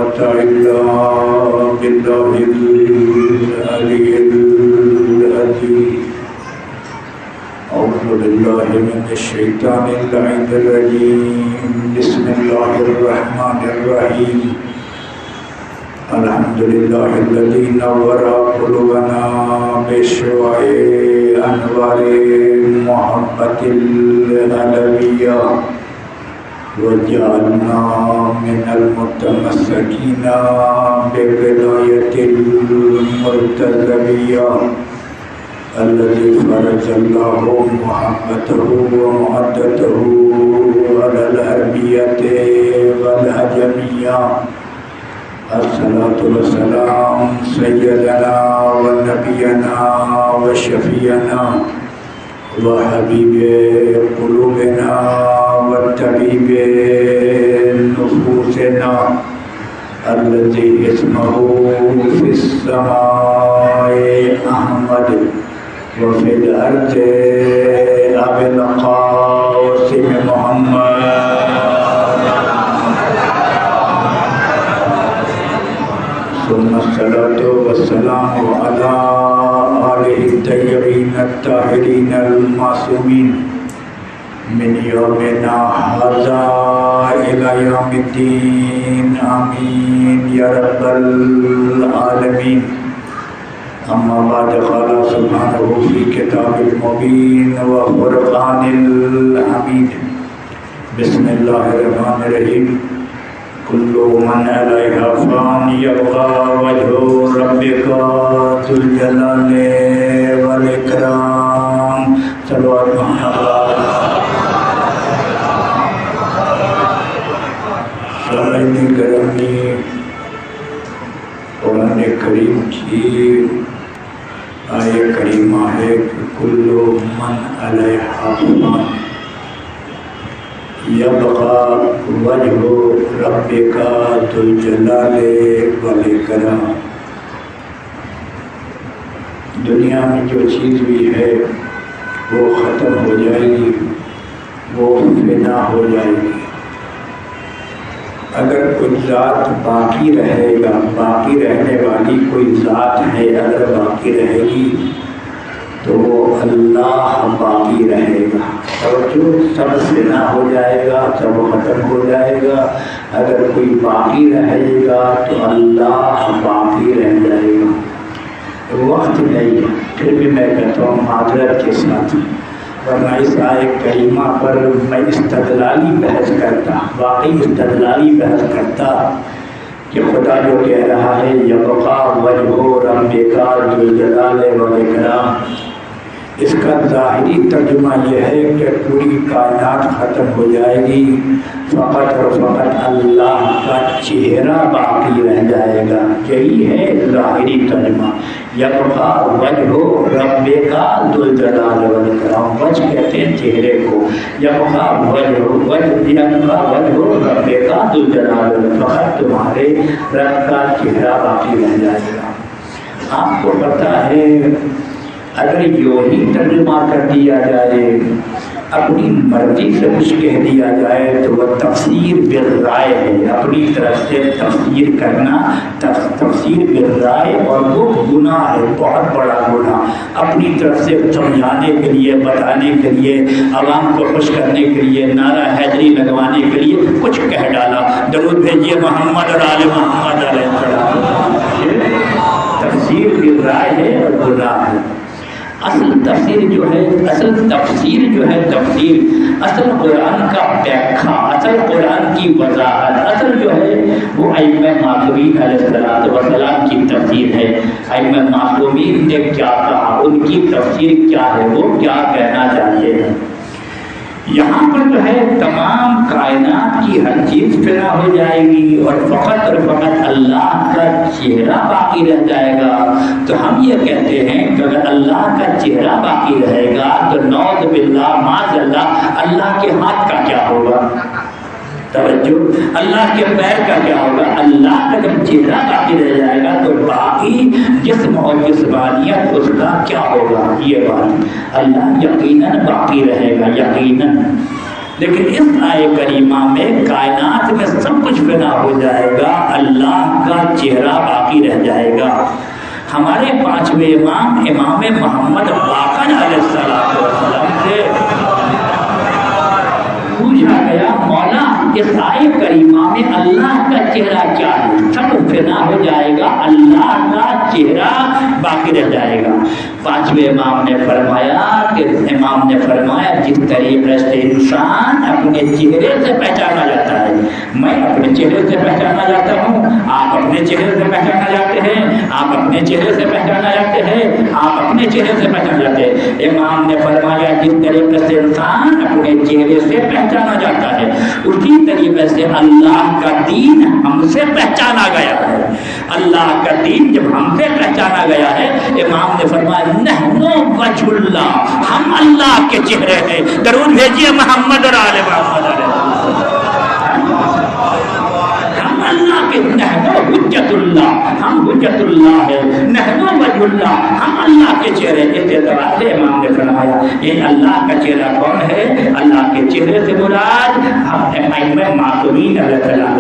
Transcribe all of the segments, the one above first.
قوة إلا بالله العلي العظيم. أعوذ بالله من الشيطان اللعين الرجيم. بسم الله الرحمن الرحيم. الحمد لله الذي نور قلوبنا بشعاع أنوار محبة العلوية وجعلنا من المتمسكين بولاية المرتضوية الذي فرج الله محبته ومودته على العربية والعجمية. الصلاة والسلام سيدنا ونبينا وشفيعنا وحبيب قلوبنا وطبيب نفوسنا الذي اسمه في السماء أحمد وفي الأرض أبي القاسم محمد. ثم الصلاة والسلام على آله الطيبين الطاهرين المعصومين من يومنا هذا إلى يوم الدين. آمين يا رب العالمين. أما بعد قال سبحانه في كتاب المبين وفرقان الحميد. بسم الله الرحمن الرحيم. كل من عليها فان يبقى وجه ربك ذو الجلال والإكرام. صلوات محمد. سامعین گرامی، قرآن کریم کی آیہ کریمہ ہے کہ کل من علیہا فان یبقى وجہ ربک ذو الجلال والاکرام. دنیا میں جو چیز بھی ہے وہ ختم ہو جائے گی، وہ فنا ہو جائے گی. اگر کوئی ذات باقی رہے گا، باقی رہنے والی کوئی ذات ہے اگر باقی رہے گی تو وہ اللہ باقی رہے گا. توجہ، سب فنا ہو جائے گا، سب ختم ہو جائے گا. اگر کوئی باقی رہے گا تو اللہ باقی رہ جائے گا. وقت نہیں ہے، پھر بھی میں کہتا ہوں معذرت کے ساتھ، ورنہ اس آیہ کریمہ پر میں استدلالی بحث کرتا، واقعی استدلالی بحث کرتا کہ خدا جو کہہ رہا ہے یبقى وجہ ربک ذو الجلال والاکرام، اس کا ظاہری ترجمہ یہ ہے کہ پوری کائنات ختم ہو جائے گی، فقط اور فقط اللہ کا چہرہ باقی رہ جائے گا. یہی ہے ظاہری ترجمہ. یبقى وجہ ربک ذو الجلال والاکرام، وجہ کہتے ہیں چہرے کو. یبقى وجہ ربک ذو الجلال، فقط تمہارے رب کا چہرہ باقی رہ جائے گا. آپ کو پتہ ہے اگر یوں ہی ترجمہ کر دیا جائے، اپنی مرضی سے کچھ کہہ دیا جائے تو وہ تفسیر بالرائے ہے. اپنی طرف سے تفسیر کرنا تفسیر بالرائے، اور وہ گناہ ہے، بہت بڑا گناہ. اپنی طرف سے سمجھانے کے لیے، بتانے کے لیے، عوام کو خوش کرنے کے لیے، نعرہ حیدری لگوانے کے لیے کچھ کہہ ڈالا. درود بھیجیے محمد اور آل محمد علیہ السلام. تفسیر بالرائے ہے اور گناہ ہے. اصل تفسیر جو ہے تفسیر اصل قرآن کا بیاکھا، اصل قرآن کی وضاحت، اصل جو ہے وہ ائمہ معصومین علیہ السلام کی تفسیر ہے. ائمہ معصومین نے کیا کہا، ان کی تفسیر کیا ہے، وہ کیا کہنا چاہتے ہیں. یہاں پر جو ہے تمام کائنات کی ہر چیز فنا ہو جائے گی اور فقط اللہ کا چہرہ باقی رہ جائے گا. تو ہم یہ کہتے ہیں کہ اگر اللہ کا چہرہ باقی رہے گا تو نعوذ باللہ معاذ اللہ کے ہاتھ کا کیا ہوگا؟ توجہ، اللہ کے پیر کا کیا ہوگا؟ اللہ کا جب چہرہ باقی رہ جائے گا تو باقی جسم اور جسمانیت اس کا کیا ہوگا؟ یہ بات اللہ یقیناً باقی رہے گا، یقیناً. لیکن اس آیے کریمہ میں کائنات میں سب کچھ فنا ہو جائے گا، اللہ کا چہرہ باقی رہ جائے گا۔ ہمارے پانچویں امام محمد باقر علیہ السلام سے پوچھا گیا مولا اس آیے کریمہ میں اللہ کا چہرہ کیا ہے؟ سب فنا ہو جائے گا، اللہ کا چہرہ باقی رہ جائے گا۔ پانچویں امام نے فرمایا جس طریقے سے انسان اپنے چہرے سے پہچانا جاتا ہے، میں اپنے چہرے سے پہچانا جاتا ہوں، آپ اپنے چہرے سے پہچانا جاتے ہیں، آپ اپنے چہرے سے پہچانا جاتے ہیں، آپ اپنے چہرے سے پہچانا جاتے ہیں۔ امام نے فرمایا جس طریقے سے انسان اپنے چہرے سے پہچانا جاتا ہے، اسی طریقے سے اللہ کا دین ہم سے پہچانا گیا ہے۔ اللہ کا دین جب ہم سے پہچانا گیا ہے، امام نے فرمایا نحنو وجہ اللہ، ہم اللہ کے چہرے ہیں۔ درود بھیجیے محمد اور آل محمد علیہ السلام۔ ہم اللہ کے نحنو حجت اللہ، ہم حجت اللہ ہے، نحنو وجہ اللہ، ہم اللہ کے چہرے۔ اس اعتبار سے امام نے فرمایا یہ اللہ کا چہرہ کون ہے؟ اللہ کے چہرے سے مراد ائمہ معصومین علیہ السلام،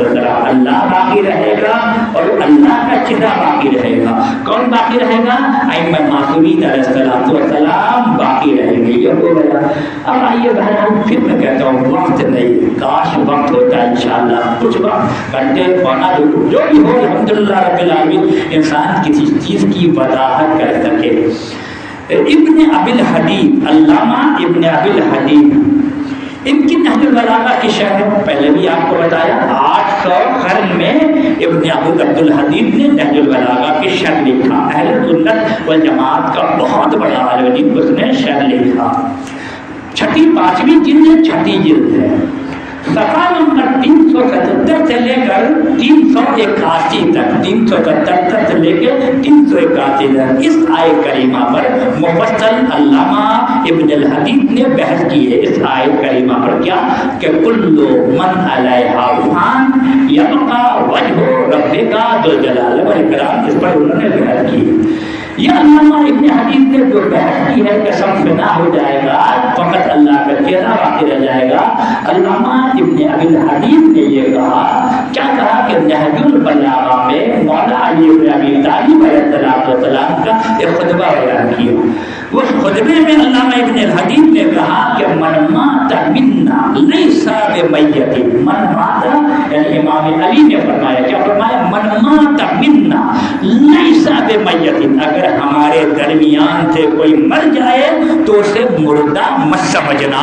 اللہ باقی رہے گا اور اللہ کا چہرہ باقی رہے گا۔ کون باقی رہے گا؟ ائمہ معصومین علیہ السلام باقی رہیں گے۔ یہ ہو گیا۔ اب آئیے بہرحال پھر میں کہتا ہوں وقت نہیں، کاش وقت ہوتا ہے انشاءاللہ، کچھ وقت گھنٹے پونا جو بھی ہو، الحمدللہ رب العالمین انسان کسی چیز کی وضاحت کر سکے۔ ابن ابی الحدید، علامہ ابن ابی الحدید، ان کی نہج البلاغہ کی شرح پہلے بھی آپ کو بتایا، 800 قرن میں ابن ابو عبد الحدید نے نہج البلاغہ کی شرح لکھا۔ اہل سنت والجماعت کا بہت بڑا عالم، اس نے شرح لکھا۔ چھٹی پانچویں جلد، چھٹی جلد ہے، صفحہ نمبر 377 سے لے کر 381 تک، 377 تک سے لے کے 381 تک اس آیے کریمہ پر مفصل علامہ ابن الحدید نے بحث کی ہے۔ اس آیے کریمہ پر کیا کہ کل من علیہا فان یبقى وجہ ربک ذو الجلال والاکرام، اس پر انہوں نے بحث کی ہے۔ یہ علامہ ابن حدیث نے جو بحث کی ہے کہ سب فنا ہو جائے گا، فقط اللہ کا چہرہ باقی رہ جائے گا، علامہ ابن ابی الحدیث نے یہ کہا، کیا کہا کہ نہج البلاغہ میں مولا علی بن ابی طالب علیہ السلام کا ایک خطبہ بیان کیا۔ اس خطبے میں علامہ ابن الحدیث نے کہا کہ من مات منا لیس بمیت، من مات یعنی امام علی نے فرمایا، کیا فرمایا؟ من مات منا لیس بمیت، اگر ہمارے درمیان سے کوئی مر جائے تو اسے مردہ مت سمجھنا۔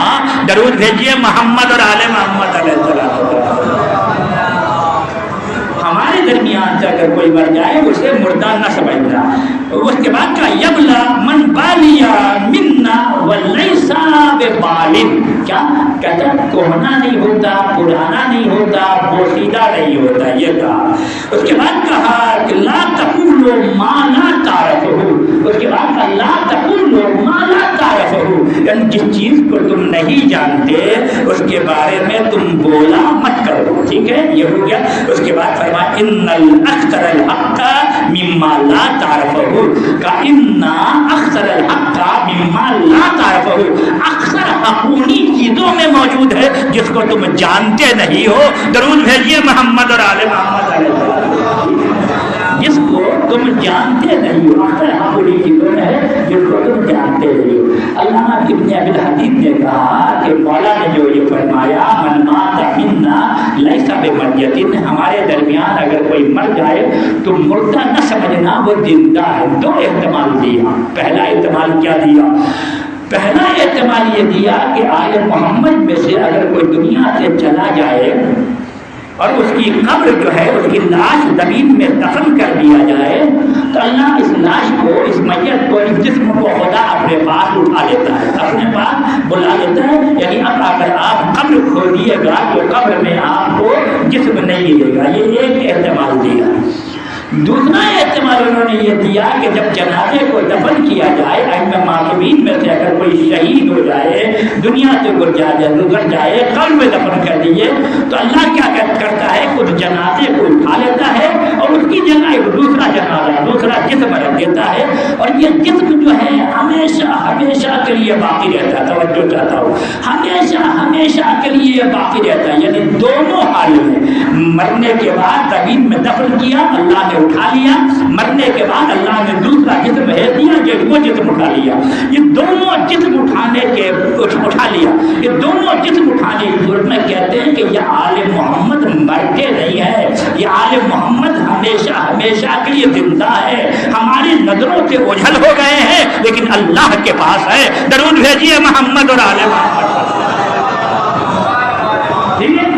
درود بھیجیے محمد اور آل محمد علیہ السلام۔ ہمارے درمیان سے اگر کوئی مر جائے اسے مردہ نہ سمجھنا۔ اس کے بعد کا یبلا من بالیا منا ولیس ببالن، کیا کہتا ہے؟ کوہنا نہیں ہوتا، پرانا نہیں ہوتا، بوسیدہ نہیں ہوتا، یہ کہا۔ اس کے بعد کہا کہ لا تقولوا ما لا تعرفون، اس کے بعد کہا لا تقولوا ما لا تعرفون، یعنی جس چیز کو تم نہیں جانتے اس کے بارے میں تم بولا مت کرو، ٹھیک ہے؟ یہ ہو گیا۔ اس کے بعد فرمایا ان الاکثر الحق مما لا تعرفون، کا ان اکثر الحق مما لا تعرفون، اکثر حق انہی چیزوں میں موجود ہے جس کو تم جانتے نہیں ہو۔ درود بھیجیے محمد اور آل محمد علیہ السلام۔ جس کو تم جانتے نہیں ہو، اکثر حق انہی چیزوں میں ہے جس کو تم جانتے نہیں ہو۔ علامہ ابن ابی الحدید نے کہا کہ مولا نے جو یہ فرمایا من مات منا لیس بمیت، ہمارے درمیان اگر کوئی مر جائے تو مردہ نہ سمجھنا، وہ زندہ ہے۔ دو احتمال دیا۔ پہلا احتمال کیا دیا؟ پہلا احتمال یہ دیا کہ آل محمد میں سے اگر کوئی دنیا سے چلا جائے اور اس کی قبر جو ہے، اس کی لاش زمین میں دفن کر دیا جائے تو اللہ اس لاش کو، اس میت کو، اس جسم کو خدا اپنے پاس اٹھا لیتا ہے، اپنے پاس بلا لیتا ہے۔ یعنی اب اگر آپ قبر کھودیے گا تو قبر میں آپ کو جسم نہیں ملے گا۔ یہ ایک احتمال دیا۔ دوسرا احتمال انہوں نے یہ دیا کہ جب جنازے کو دفن کیا جائے، ائمہ معصومین میں سے اگر کوئی شہید ہو جائے، دنیا سے گزر جائے، قبر میں دفن کر دیے تو اللہ کیا کرتا ہے؟ خود جنازے کو اٹھا لیتا ہے اور اس کی جگہ ایک دوسرا جنازہ، دوسرا جسم رکھ دیتا ہے، اور یہ جسم جو ہے ہمیشہ ہمیشہ کے لیے باقی رہتا ہے۔ توجہ چاہتا ہوں، ہمیشہ ہمیشہ کے لیے باقی رہتا ہے، یعنی دونوں حال میں، مرنے کے بعد زمین میں دفن کیا اللہ نے اٹھا لیا، مرنے کے بعد اللہ نے دوسرا جسم بھیج دیا جو وہ جسم اٹھا لیا۔ یہ دونوں جسم اٹھا لیا، یہ دونوں جسم اٹھانے کی صورت میں کہتے ہیں کہ یہ آل محمد مرتے نہیں ہے، یہ آل محمد ہمیشہ ہمیشہ کے لیے زندہ ہے، ہماری نظروں سے اوجھل ہو گئے ہیں لیکن اللہ کے پاس ہے۔ درود بھیجیے محمد اور آل محمد، ٹھیک ہے؟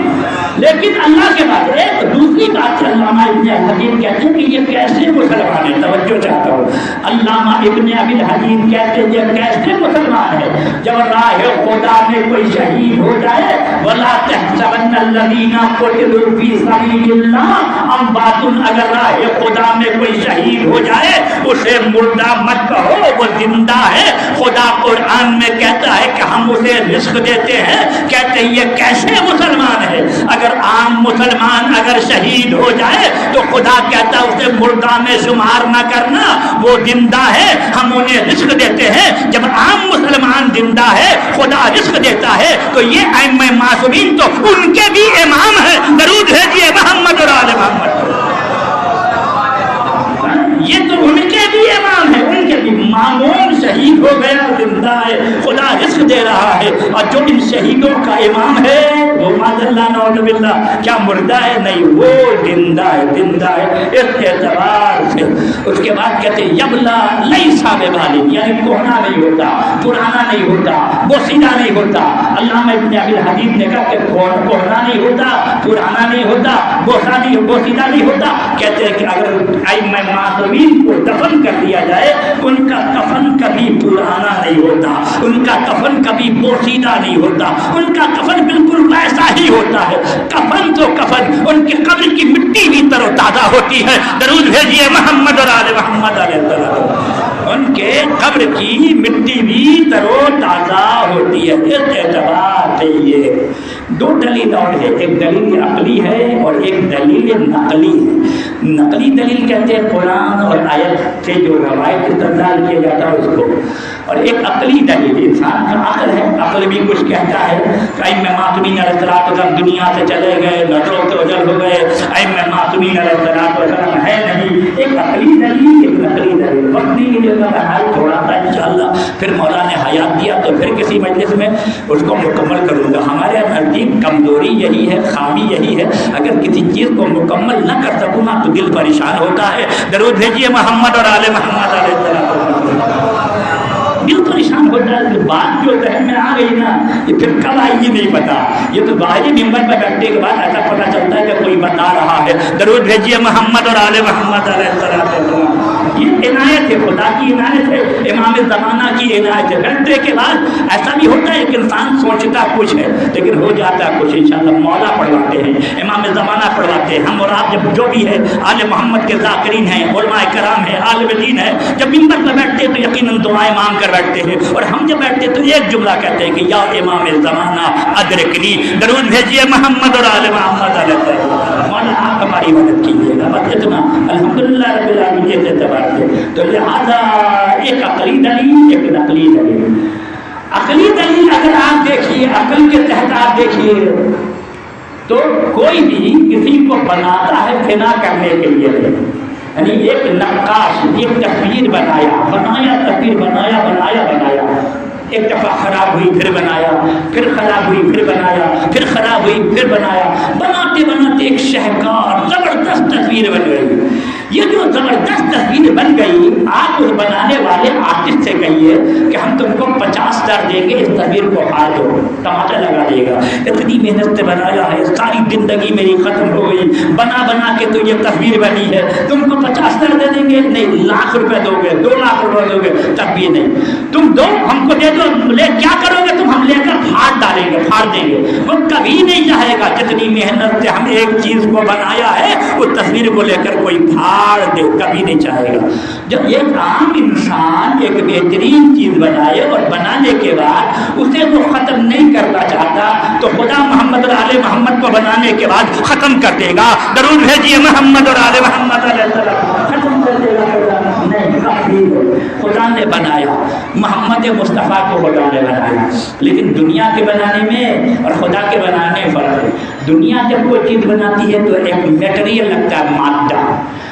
لیکن اللہ کے بعد ایک دوسری بات سے علامہ ابن الحدید کہتے ہیں کہ یہ کیسے مسلمان ہے، توجہ چاہتا ہوں، علامہ ابن ابی الحدید کہتے ہیں یہ کیسے مسلمان ہے جب راہ خدا میں کوئی شہید ہو جائے، وَلَا تَحْسَبَنَّ الَّذِينَ قُتِلُوا فِي سَبِيلِ اللَّهِ أَمْوَاتٌ، اگر راہ خدا میں کوئی شہید ہو جائے اسے مردہ مت کہو، وہ زندہ ہے۔ خدا قرآن میں کہتا ہے کہ ہم اسے رزق دیتے ہیں، کہتے ہیں یہ کیسے مسلمان ہے؟ اگر عام مسلمان اگر شہید ہو جائے تو خدا کہتا ہے اسے مردہ میں شمار نہ کرنا، وہ زندہ ہے، ہم انہیں رزق دیتے ہیں۔ جب عام مسلمان زندہ ہے خدا رزق دیتا ہے تو یہ ائمہ معصومین تو ان کے بھی امام ہیں۔ درود بھیجیے محمد اور آل محمد، یہ تو ان کے بھی امام ہے، ان کے بھی مامون شہید ہو گیا زندہ ہے، خدا رزق دے رہا ہے۔ اور جو ان شہیدوں کا امام ہے وہ معاذ اللہ نعوذ باللہ کیا مردہ ہے؟ نہیں، وہ زندہ ہے، زندہ ہے اس اعتبار سے۔ اس کے بعد کہتے ہیں یبلا لیسا ببالغ، یعنی کوہنا نہیں ہوتا، پرانا نہیں ہوتا، بوسیدہ نہیں ہوتا۔ علامہ ابن ابی الحدید نے کہا کہ کوہنا نہیں ہوتا، پرانا نہیں ہوتا، بوسیدہ نہیں ہوتا۔ کہتے ہیں کہ اگر ائمہ معصومین کو دفن کر دیا جائے ان کا کفن کبھی پرانا نہیں ہوتا، ان کا کفن کبھی بوسیدہ نہیں ہوتا، ان کا کفن بالکل ویسا ہی ہوتا ہے۔ کفن تو کفن، ان کی قبر کی مٹی بھی تر و تازہ ہوتی ہے۔ درود بھیجیے محمد اور آل محمد علیہ السلام، ان کے قبر کی مٹی بھی تر و تازہ ہوتی ہے۔ اس اعتبار سے یہ دو دلیل اور ہے، ایک دلیل عقلی ہے اور ایک دلیل نقلی ہے۔ نقلی دلیل کہتے ہیں قرآن اور آیت سے جو روایت استدلال کیا جاتا ہے اس کو، اور ایک عقلی دلیل انسان کا عقل ہے، عقل بھی کچھ کہتا ہے۔ ائمہ معصومین علیہ السلام دنیا سے چلے گئے، نظروں سے اوجھل ہو گئے، ائمہ معصومین علیہ السلام ہے نہیں۔ ایک عقلی دلیل، ایک نقلی دلیل، وقت نہیں ملے گا بہرحال تھوڑا سا انشاءاللہ پھر مولا نے حیات دیا تو پھر کسی مجلس میں اس کو مکمل کروں گا۔ ہمارے نزدیک کمزوری یہی ہے، خامی یہی ہے، اگر کسی چیز کو مکمل نہ کر سکوں نا تو دل پریشان ہوتا ہے۔ درود بھیجیے محمد اور آل محمد علیہ السلام، دل پریشان ہوتا ہے کہ بات جو ذہن میں آ گئی نا یہ پھر کب آئے گی نہیں پتا، یہ تو باہری ممبر پہ بیٹھنے کے بعد ایسا پتا چلتا ہے کہ کوئی بتا رہا ہے۔ درود بھیجیے محمد اور آل محمد علیہ السلام، یہ عنایت ہے، خدا کی عنایت ہے، امام زمانہ کی عنایت ہے۔ بیٹھنے کے بعد ایسا بھی ہوتا ہے کہ انسان سوچتا کچھ ہے لیکن ہو جاتا کچھ۔ انشاءاللہ مولا پڑھواتے ہیں، امام زمانہ پڑھواتے ہیں، ہم اور آپ جب جو بھی ہے آل محمد کے ذاکرین ہیں، علماء کرام ہیں، عالم دین ہیں، جب ممبر پہ بیٹھتے ہیں تو یقیناً دعائیں مانگ کر بیٹھتے ہیں، اور ہم جب بیٹھتے ہیں تو ایک جملہ کہتے ہیں کہ یا امام زمانہ ادرکنی۔ درود بھیجیے محمد اور آل محمد علیہ السلام، مولا آپ ہماری مدد کیجیے گا، بس اتنا الحمدللہ رب العالمین کے اعتبار سے۔ تو لہٰذا ایک عقلی دلیل، ایک نقلی دلیل۔ عقلی دلیل اگر آپ دیکھیے، عقل کے تحت آپ دیکھیے تو کوئی بھی کسی کو بناتا ہے بنا کرنے کے لیے، یعنی ایک نقاش ایک تصویر بنایا تصویر بنایا، ایک دفعہ خراب ہوئی پھر بنایا، پھر خراب ہوئی پھر بنایا، پھر خراب ہوئی پھر بنایا، بناتے بناتے ایک شاہکار زبردست تصویر بن گئی۔ یہ جو زبردست تصویر بن گئی، آپ اس بنانے والے آرٹسٹ سے کہیے کہ ہم تم کو 50,000 دیں گے، اس تصویر کو ہار دو، ٹماٹر لگا دے گا، اتنی محنت سے بنایا ہے، ساری زندگی میری ختم ہو گئی، بنا کے تو یہ تصویر بنی ہے، تم کو 50,000 دے دیں گے؟ نہیں، لاکھ روپے دو گے، 2 لاکھ روپے دو گے، تب بھی نہیں۔ تم دو، ہم کو دے دو، لے کیا کرو گے تم؟ ہم لے کر پھاڑ دیں گے، وہ کبھی نہیں چاہے گا۔ جتنی محنت سے ہم ایک چیز کو بنایا ہے اس تصویر کو لے کر کوئی پھاڑ دے، کبھی نہیں چاہے گا۔ جب ایک عام انسان ایک بہترین چیز بنائے اور بنانے کے بعد اسے وہ ختم نہیں کرنا چاہتا تو خدا محمد اور آل محمد کو بنانے کے بعد ختم کر دے گا۔ درود بھیجیے محمد اور آل محمد علیہ السلام، ختم کر دے گا۔ نہیں، خدا نے بنایا، محمد مصطفیٰ کو خدا نے بنایا. لیکن دنیا کے بنانے میں اور خدا کے بنانے میں فرق ہے. دنیا جب کوئی چیز بناتی ہے تو ایک میٹیریل لگتا ہے، مادہ،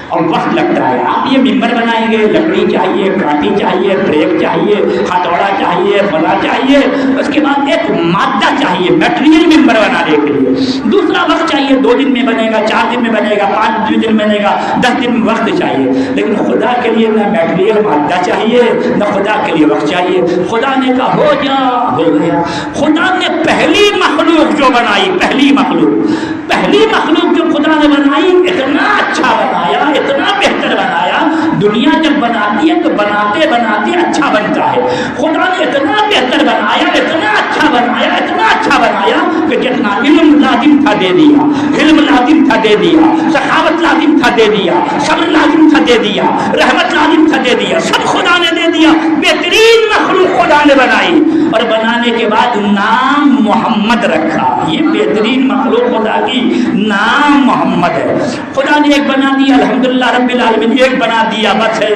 اور وقت لگتا ہے. آپ یہ ممبر بنائیں گے، لکڑی چاہیے، کانٹی چاہیے، بریک چاہیے، ہتھوڑا چاہیے، فلا چاہیے، اس کے بعد ایک مادہ چاہیے میٹیریل ممبر بنانے کے لیے. دوسرا وقت چاہیے، 2 دن میں بنے گا، 4 دن میں بنے گا، 5 دن میں بنے گا، 10 دن میں وقت چاہیے. لیکن خدا کے لیے نہ میٹیریل مادہ چاہیے، نہ خدا کے لیے وقت چاہیے. خدا نے کہا ہو جا، ہو گیا. خدا نے پہلی مخلوق جو بنائی، پہلی مخلوق جو خدا نے بنائی، اتنا اچھا بنایا، اتنا بہتر بنایا. دنیا جب بناتی ہے تو بناتے بناتے اچھا بنتا ہے. خدا نے اتنا بہتر بنایا، اتنا اچھا بنایا، اتنا اچھا بنایا کہ جتنا علم لازم تھا دے دیا، علم لازم تھا دے دیا، سخاوت لازم تھا دے دیا، صبر لازم تھا دے دیا، رحمت لازم تھا دے دیا، سب خدا نے دے دیا. بہترین مخلوق خدا نے بنائی اور بنانے کے بعد نام محمد رکھا. یہ بہترین مخلوق خدا کی نام محمد ہے. خدا نے ایک بنا دیا، الحمدللہ رب العالمین، ایک بنا دیا بس ہے.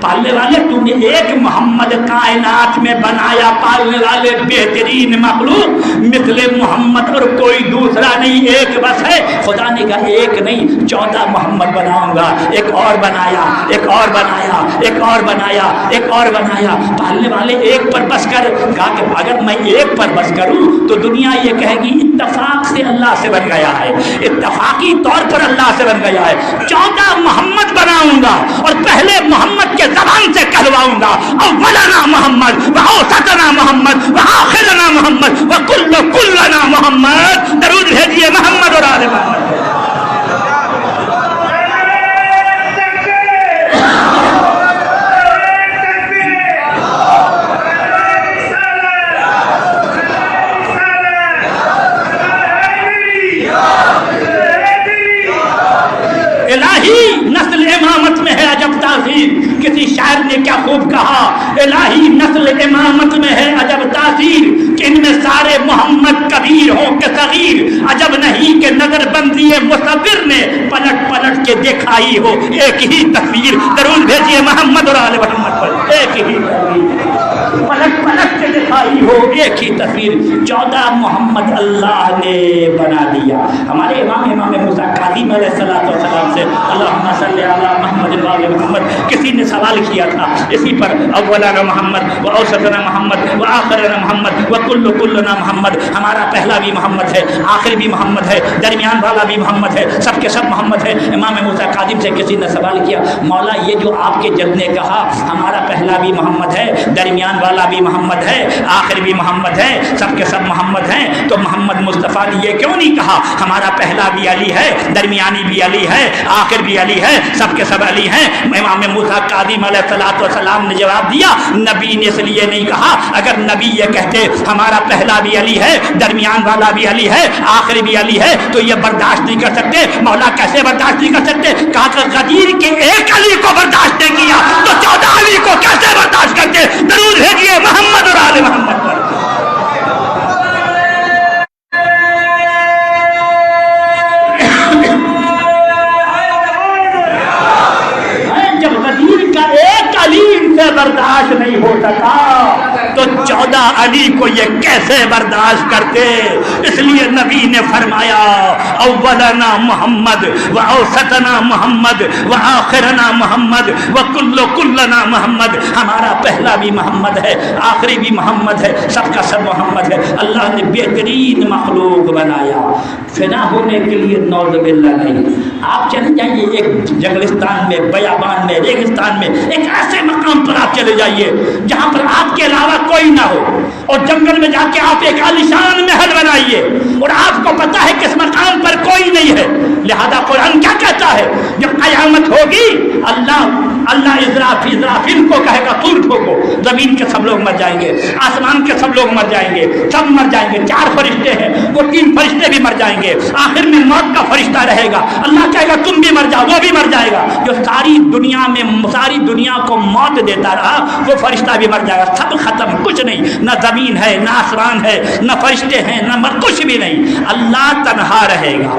پالنے والے تو نے ایک محمد کائنات میں بنایا، پالنے والے بہترین مخلوق مثل محمد اور کوئی دوسرا نہیں، ایک بس ہے. خدا نے کہا ایک نہیں 14 محمد بناؤں گا. ایک اور بنایا، ایک اور بنایا، ایک اور بنایا، ایک اور بنایا. پالنے والے ایک پر بس کر. کہا کہ اگر میں ایک پر بس کروں تو دنیا یہ کہے گی اتفاق سے اللہ سے بن گیا ہے، اتفاقی طور پر اللہ سے بن گیا ہے. 14 محمد بناؤں گا اور پہلے محمد کے زبان سے کہلواؤں گا اولنا محمد واوسطنا محمد واخرنا محمد وکلنا محمد. درود بھیجیے محمد اور آل محمد. الہی نسل امامت میں ہے عجب تاثیر. کسی شاعر نے کیا خوب کہا، الہی نسل امامت میں ہے عجب تاثیر کہ ان میں سارے محمد کبیر ہوں کہ صغیر. عجب نہیں کہ نظر بندی مصور نے پلٹ پلٹ کے دکھائی ہو ایک ہی تصویر. درود بھیجیے محمد اور آل محمد پر. ایک ہی تصویر پلٹ پلٹ کے دکھائی ہو ایک ہی تصویر. 14 محمد اللہ نے بنا دیا. ہمارے امام موسیٰ کاظم علیہ السلام سے اللہم صلی علی محمد و آل محمد. کسی نے سوال کیا تھا اسی پر، اولانا محمد و اوسطنا محمد و آخرنا محمد و کلنا محمد. ہمارا پہلا بھی محمد ہے، آخر بھی محمد ہے، درمیان والا بھی محمد ہے، سب کے سب محمد ہے. امام موسیٰ کاظم سے کسی نے سوال کیا، مولا یہ جو آپ کے جد نے کہا ہمارا پہلا بھی محمد ہے، درمیان والا بھی محمد ہے، آخر بھی محمد ہے، سب کے سب محمد ہیں، تو محمد مصطفیٰ نے یہ کیوں نہیں کہا ہمارا پہلا بھی علی ہے، درمیانی بھی علی ہے، آخر بھی علی ہے، سب کے سب علی ہیں؟ امام موسیٰ کاظم علیہ السلام نے جواب دیا، نبی نے اس لیے نہیں کہا. اگر نبی یہ کہتے ہمارا پہلا بھی علی ہے، درمیان والا بھی علی ہے، آخر بھی علی ہے، تو یہ برداشت نہیں کر سکتے. مولا کیسے برداشت نہیں کر سکتے؟ کہا کہ غدیر کے ایک علی کو برداشت نہیں کیا تو 14 علی کو کیسے برداشت کرتے؟ درود بھیجیے محمد اور آل محمد پر. جب غدیر کا ایک علی ان سے برداشت نہیں ہو سکا تو 14 علی کو یہ کیسے برداشت کرتے؟ اس لیے نبی نے فرمایا اولنا محمد و اوسطنا محمد و آخرنا محمد و کلنا محمد. ہمارا پہلا بھی محمد ہے، آخری بھی محمد ہے، سب کا سب محمد ہے. اللہ نے بہترین مخلوق بنایا. فنا ہونے کے لیے نعوذ باللہ نہیں. آپ چلے جائیے ایک جنگلستان میں، بیابان میں، ریگستان میں، ایک ایسے مقام پر آپ چلے جائیے جہاں پر آپ کے علاوہ کوئی نہ ہو، اور جنگل میں جا کے آپ ایک عالیشان محل بنائیے اور آپ کو پتا ہے کہ اس مقام پر کوئی نہیں ہے. لہذا قرآن کیا کہتا ہے؟ جب قیامت ہوگی اللہ اسرافیل کو کہے گا تم ٹھوکو. زمین کے سب لوگ مر جائیں گے، آسمان کے سب لوگ مر جائیں گے، سب مر جائیں گے. 4 فرشتے ہیں، وہ 3 فرشتے بھی مر جائیں گے. آخر میں موت کا فرشتہ رہے گا. اللہ کہے گا تم بھی مر جاؤ، وہ بھی مر جائے گا. جو ساری دنیا کو موت دیتا رہا وہ فرشتہ بھی مر جائے گا. سب ختم، کچھ نہیں، نہ زمین ہے، نہ آسمان ہے، نہ فرشتے ہیں، نہ کچھ بھی نہیں. اللہ تنہا رہے گا.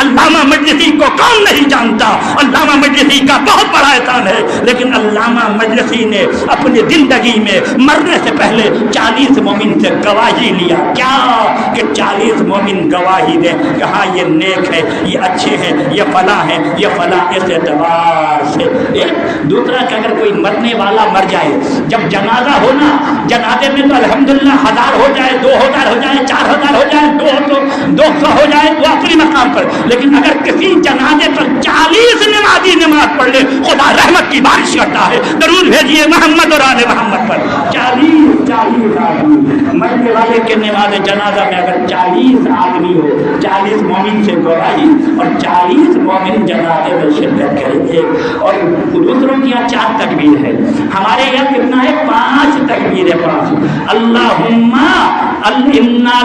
علامہ مجلسی کو کون نہیں جانتا؟ علامہ مجلسی کا بہت بڑا احسان ہے. لیکن علامہ مجلسی نے اپنی زندگی میں مرنے سے پہلے 40 مومن سے گواہی لیا. کیا کہ 40 مومن گواہی دیں کہ ہاں یہ نیک ہے, یہ اچھے ہیں, یہ فلاں ہیں, یہ فلاں. اس اعتبار سے دوسرا کہ اگر کوئی مرنے والا مر جائے, جب جنازہ ہونا, جنازے میں تو الحمدللہ 1000 ہو جائے, 2000 ہو جائے, 4000 ہو جائے, 200 ہو جائے, وہ اپنی مقام پر. لیکن اگر کسی جنازے پر 40 نمازی نماز پڑھ لے, خدا رحمت کی بارش کرتا ہے. درود بھیجیے محمد اور آل محمد پر. 40 آدمی مرنے والے کے نماز جنازہ میں اگر 40 آدمی ہو, 40 مومن سے گواہی اور 40 مومن جنازے میں شرکت کریں گے. اور دوسروں کی یہاں 4 تکبیر ہے, ہمارے یہاں کتنا ہے؟ 5 تکبیر ہے. 5 اللہم انا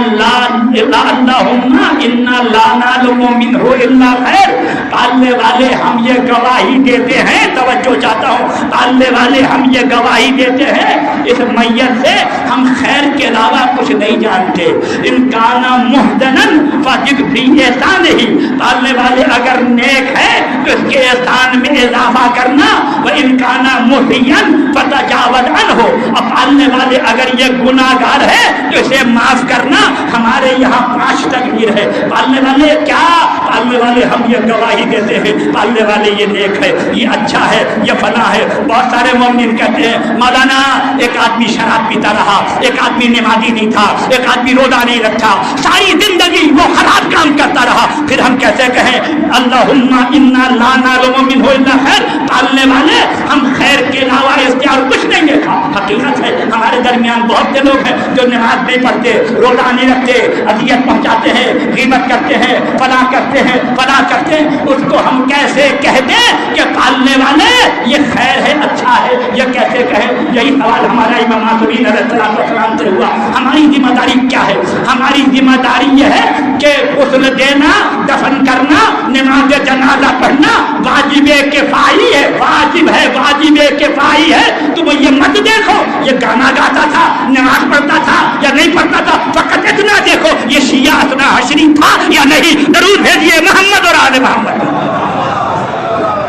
لا نعلم منہ الا خیر. پالنے والے ہم یہ گواہی دیتے ہیں, توجہ چاہتا ہوں, پالنے والے ہم یہ گواہی دیتے ہیں اس میت سے ہم خیر کے علاوہ کچھ نہیں جانتے. ان کانا محسنن فزد فی احسانہ, پالنے والے اگر نیک ہے تو اس کے احسان میں اضافہ کرنا. وہ ان کانا مسیئن فتجاوز عنہ, اب پالنے والے اگر یہ گناہ گار ہے تو اسے معاف کرنا. ہمارے یہاں 5 تکبیر ہے. پالنے والے کیا؟ پالنے والے ہم یہ گواہی دیتے ہیں, پالنے والے یہ نیک ہے, یہ اچھا ہے, یہ فلاں ہے. بہت سارے مومنین کہتے ہیں مولانا ایک آدمی شراب پیتا رہا, ایک آدمی نمازی نہیں تھا, ایک آدمی روزہ نہیں رکھا, ساری زندگی وہ خراب کام کرتا رہا, پھر ہم کیسے کہیں اللہم انا لا نعلم منہ الا خیر؟ پالنے والے ہم خیر کے علاوہ اختیار کچھ نہیں دیکھا. حقیقت ہے ہمارے درمیان بہت سے لوگ ہیں جو نماز نہیں پڑھتے, روزہ نہیں رکھتے, اذیت پہنچاتے ہیں, غیبت کرتے ہیں, فلاں کرتے ہیں, فلاں کرتے ہیں. اس کو ہم کیسے کہہ دیں کہ پالنے والے یہ خیر ہے, اچھا ہے؟ یہ کیسے کہیں؟ یہی سوال ہمارا امام معصومین علیہ السلام سے ہوا. ہماری ذمہ داری کیا ہے؟ ہماری ذمہ داری یہ ہے کہ غسل دینا, دفن کرنا, نماز جنازہ پڑھنا واجب کفائی ہے, واجب ہے, واجب کفائی ہے. تم یہ مت دیکھو یہ گانا گاتا تھا, نماز پڑھتا تھا یا نہیں پڑھتا تھا, فقط اتنا دیکھو یہ شیعہ اتنا حشری تھا یا نہیں. درود بھیجیے محمد اور آل محمد.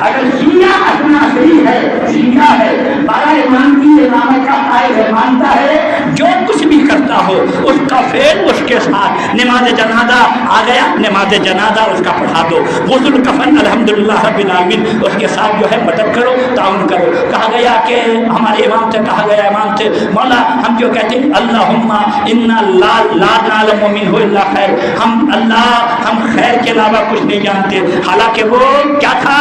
اگر شیعہ اتنا حشری ہے, شیعہ ہے, بارہ امام کی امامت کا قائل ہے, مانتا ہے جو کچھ بھی کرتا ہو اس کا فعل اس کے ساتھ. نماز جنازہ آ گیا, نماز جنازہ اس کا پڑھا دو. غسل کفن الحمدللہ رب العالمین اس کے ساتھ جو ہے مدد کرو, تعاون کرو. کہا گیا کہ ہمارے امام سے کہا گیا, امام سے مولا ہم جو کہتے ہیں اللہم انا لا نعلم منہ الا خیر, ہم اللہ ہم خیر کے علاوہ کچھ نہیں جانتے. حالانکہ وہ کیا تھا؟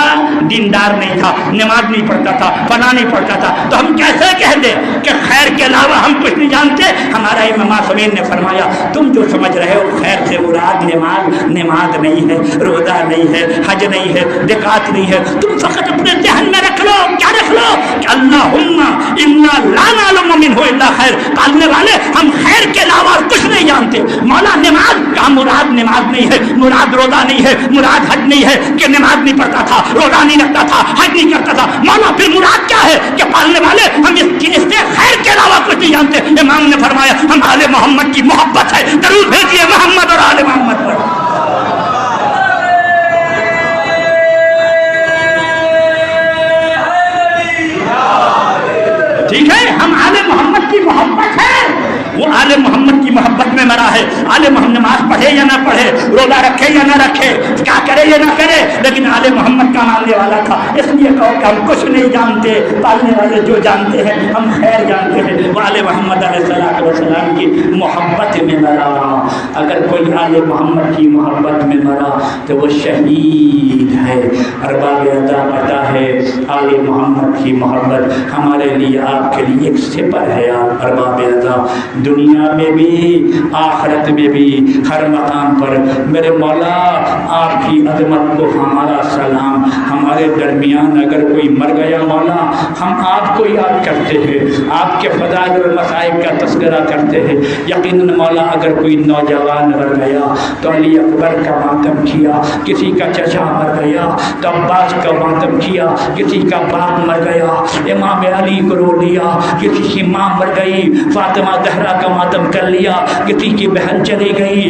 دیندار نہیں تھا, نماز نہیں پڑھتا تھا, فلاں نہیں پڑھتا تھا. تو ہم کیسے کہہ دیں کہ خیر کے علاوہ ہم کچھ نہیں جانتے؟ ہمارا امام معصومین نے فرمایا تم جو سمجھ رہے ہو خیر سے مراد نماز نہیں ہے, روزہ نہیں ہے, حج نہیں ہے, زکات نہیں ہے. تم فقط اپنے ذہن میں رکھ لو, کیا رکھ لو کہ اللہم انا لا نعلم منہ الا خیر, پالنے والے ہم خیر کے علاوہ کچھ نہیں جانتے. مولا نماز کا مراد نماز نہیں ہے, مراد روزہ نہیں ہے, مراد حج نہیں ہے کہ نماز نہیں پڑھتا تھا, روزہ نہیں رکھتا تھا, حج نہیں کرتا تھا. مولا پھر مراد کیا ہے کہ پالنے والے ہم اس سے خیر کے علاوہ کچھ نہیں جانتے. امام نے فرمایا ہم آل محمد کی محبت ہے. درود بھیجیے محمد اور آل محمد پر. ٹھیک ہے, ہم آل محمد کی محبت ہے. وہ آل محمد کی محبت میں مرا ہے. آل محمد نماز پڑھے یا نہ پڑھے, روزہ رکھے یا نہ رکھے, کیا کرے یا نہ کرے, لیکن آل محمد کا ماننے والا تھا. اس لیے کہو کہ ہم کچھ نہیں جانتے, پالنے والے جو جانتے ہیں ہم خیر جانتے ہیں. وہ آل محمد علیہ السلام کی محبت میں مرا. اگر کوئی آل محمد کی محبت میں مرا تو وہ شہید ہے. ارباب عطا پتہ ہے آل محمد کی محبت ہمارے لیے, آپ کے لیے ایک سپر ہے. ارباب عطا دنیا میں بھی آخرت میں بھی ہر مقام پر میرے مولا آپ کی عظمت کو ہمارا سلام. ہمارے درمیان اگر کوئی مر گیا مولا ہم آپ کو یاد کرتے ہیں, آپ کے فضائل اور مصائب کا تذکرہ کرتے ہیں. یقیناً مولا اگر کوئی نوجوان مر گیا تو علی اکبر کا ماتم کیا, کسی کا چچا مر گیا تو عباس کا ماتم کیا, کسی کا باپ مر گیا امام علی کو رو لیا, کسی کی ماں مر گئی فاطمہ زہرا کا ماتم کر لیا, کسی کی بہن چلی گئی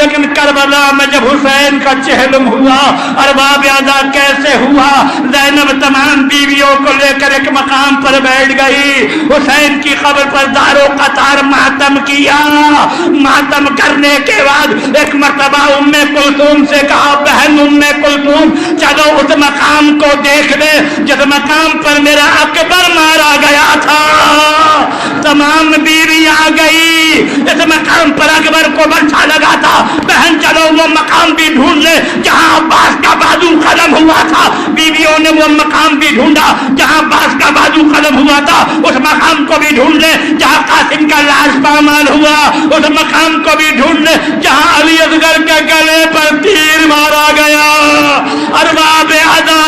لیکن کربلا میں جب حسین کا چہلم ہوا، ارباب ادا کیسے ہوا؟ زینب تمام بیویوں کو لے کر ایک مقام پر بیٹھ گئی، حسین کی قبر پر دارو قطار ماتم کیا۔ ماتم کرنے کے بعد ایک مرتبہ ام کلثوم سے کہا، بہن ام کلثوم چلو اس مقام کو دیکھ لے جس مقام پر میرا اکبر مارا گیا تھا۔ تمام بیوی آ گئی، اس مقام پر اکبر کو برچھا لگا تھا، بہن چلو وہ مقام بھی ڈھونڈ لے جہاں عباس کا بازو قلم ہوا تھا۔ بیویوں نے وہ مقام بھی ڈھونڈا جہاں عباس کا بازو قلم ہوا تھا، اس مقام کو بھی ڈھونڈ لے جہاں قاسم کا لاش پامال ہوا، اس مقام کو بھی ڈھونڈ لے جہاں علی اصغر کے گلے پر تیر مارا گیا۔ ارباب ادا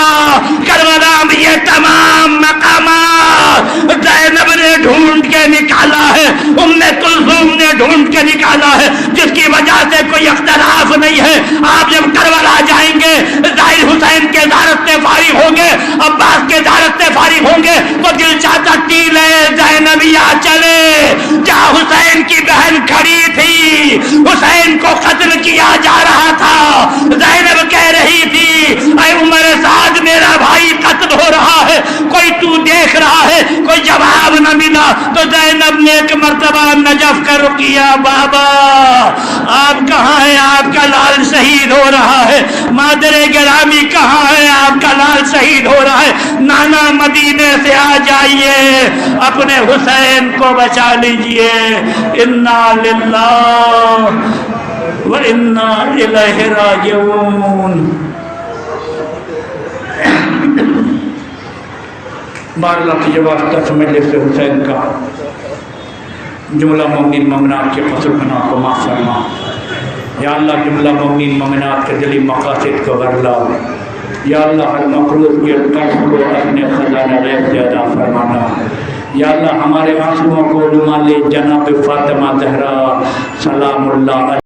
کربلا میں یہ تمام مقامات زینب نے ڈھونڈ کے نکالا ہے، ام کلثوم نے ڈھونڈ کے نکالا ہے، جس کی وجہ سے کوئی اختلاف نہیں ہے۔ آپ جب کربلا جائیں گے، ظاہر حسین کے زیارت سے فارغ ہوں گے، عباس کے زیارت سے فارغ ہوں گے، تو دل چاہتا ٹیلے زینبیہ چلے جہاں حسین کی بہن کھڑی تھی، حسین کو قتل کیا جا رہا تھا۔ زینب کہہ رہی تھی، اے عمر سعد میرا بھائی قتل ہو رہا ہے، کوئی تو دیکھ رہا ہے؟ کوئی جواب نہ ملا تو زینب نے ایک مرتبہ نجف کا رکیا، بابا آپ کہاں ہیں؟ آپ کا لال شہید ہو رہا ہے۔ مادر گرامی کہاں ہے؟ آپ کا لال شہید ہو رہا ہے۔ نانا مدینے سے آ جائیے، اپنے حسین کو بچا لیجئے۔ انا للہ و انا الیہ راجعون۔ بارہ کی واسطہ سمجھ سے حسین کا جملہ مومنین مومنات کے قصور گناہ کو معاف فرما۔ یا اللہ جملہ مومنین مومنات کے دلی مقاصد کو برلا۔ یا اللہ ہر مقروض کے قرض کو اپنے خزانہ غیب سے ادا فرمانا۔ یا اللہ ہمارے آنسوؤں کو رومال جناب فاطمہ زہرا سلام اللہ